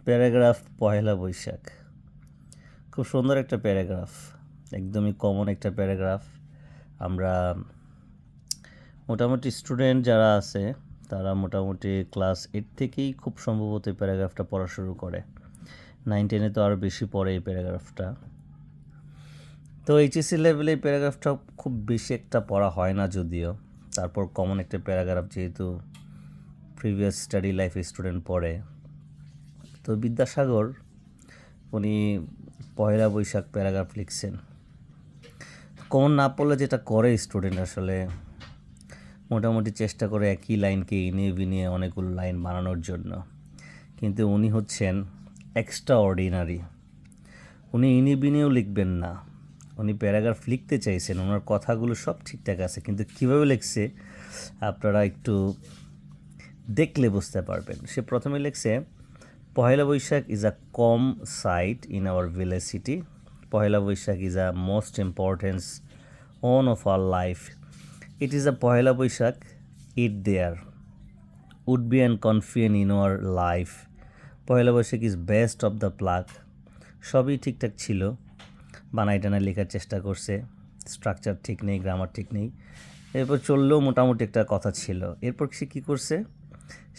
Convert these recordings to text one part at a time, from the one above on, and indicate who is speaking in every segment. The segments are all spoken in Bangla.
Speaker 1: প্যারাগ্রাফ পহেলা বৈশাখ। খুব সুন্দর একটা প্যারাগ্রাফ, একদমই কমন একটা প্যারাগ্রাফ। আমরা মোটামুটি স্টুডেন্ট যারা আছে তারা মোটামুটি ক্লাস 8 থেকেই খুব সম্ভবত এই প্যারাগ্রাফটা পড়া শুরু করে। 9-10 তো আরও বেশি পড়ে এই প্যারাগ্রাফটা। তো এইচএসসি লেভেলে এই প্যারাগ্রাফটা খুব বেশি একটা পড়া হয় না যদিও, তারপর কমন একটা প্যারাগ্রাফ, যেহেতু প্রিভিয়াস স্টাডি লাইফে স্টুডেন্ট পড়ে। তো বিদ্যাসাগর উনি পয়লা বৈশাখ প্যারাগ্রাফ লিখছেন। কমন না পড়লে যেটা করে স্টুডেন্ট আসলে মোটামুটি চেষ্টা করে একই লাইনকে ইনিয়ে বিনিয়ে অনেকগুলো লাইন বানানোর জন্য, কিন্তু উনি হচ্ছেন এক্সট্রা অর্ডিনারি। উনি ইনিয়ে বিনিয়েও লিখবেন না, উনি প্যারাগ্রাফ লিখতে চাইছেন, ওনার কথাগুলো সব ঠিকঠাক আছে, কিন্তু কীভাবে লিখছে আপনারা একটু দেখলে বুঝতে পারবেন। সে প্রথমে লিখছে, Pohela Boishakh is a calm sight in our village city. Pohela Boishakh is a most important one of our life. It is a Pohela Boishakh, it there would be and confident in our life. Pohela Boishakh is best of the plug. সবই ঠিকঠাক ছিল, বানাই টানা লেখার চেষ্টা করছে, স্ট্রাকচার ঠিক নেই, গ্রামার ঠিক নেই, এরপর চললেও মোটামুটি একটা কথা ছিল। এরপর সে কী করছে,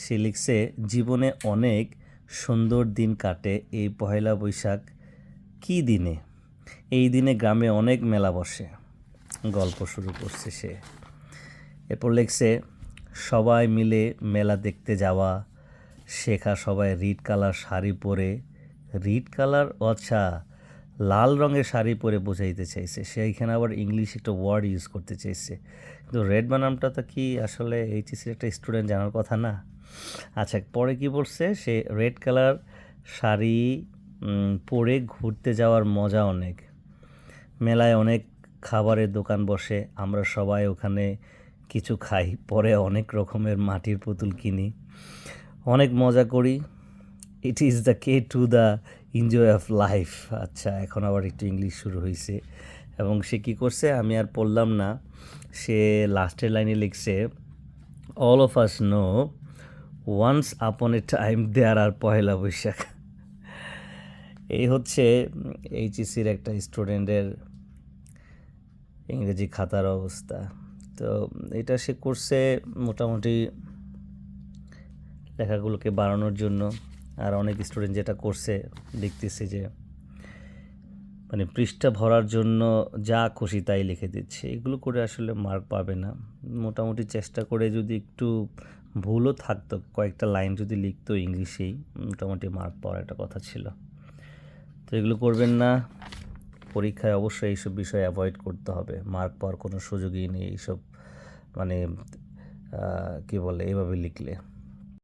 Speaker 1: সে লিখছে, জীবনে অনেক সুন্দর দিন কাটে এই পহেলা বৈশাখ কী দিনে, এই দিনে গ্রামে অনেক মেলা বসে। গল্প শুরু করছে সে। এরপর লিখছে, সবাই মিলে মেলা দেখতে যাওয়া শেখা, সবাই রিড কালার শাড়ি পরে, রিড কালার আচ্ছা লাল রঙের শাড়ি পরে বোঝাইতে চাইছে, সেইখানে আবার ইংলিশ একটা ওয়ার্ড ইউজ করতে চাইছে, কিন্তু রেড বানামটা তো কি আসলে এইচএসসির একটা স্টুডেন্ট জানার কথা না। আচ্ছা, পরে কি বলছে, সে রেড কালার শাড়ি পরে ঘুরতে যাওয়ার মজা অনেক, মেলায় অনেক খাবারের দোকান বসে, আমরা সবাই ওখানে কিছু খাই, পরে অনেক রকমের মাটির পুতুল কিনি, অনেক মজা করি। It is the K to the enjoy of life. আচ্ছা, এখন আবার একটু ইংলিশ শুরু হয়েছে, এবং সে কী করছে আমি আর পড়লাম না, সে লাস্টের লাইনে লিখছে, all of us know once upon a time দেয়ার আর পহেলা বৈশাখ। এই হচ্ছে এইচএসসির একটা স্টুডেন্টের ইংরেজি খাতার অবস্থা। তো এটা সে করছে মোটামুটি লেখাগুলোকে বাড়ানোর জন্য। আর অনেক স্টুডেন্ট যেটা করছে দেখতেছে যে মানে পৃষ্ঠা ভরার জন্য যা খুশি তাই লিখে দিচ্ছে, এগুলো করে আসলে মার্ক পাবে না। মোটামুটি চেষ্টা করে যদি একটু ভুলও থাকতো, কয়েকটা লাইন যদি লিখতো ইংলিশেই, মোটামুটি মার্ক পাওয়ার একটা কথা ছিল। তো এগুলো করবেন না, পরীক্ষায় অবশ্যই এইসব বিষয় অ্যাভয়েড করতে হবে, মার্ক পাওয়ার কোনো সুযোগই নেই এইসব, মানে কী বলে, এভাবে লিখলে।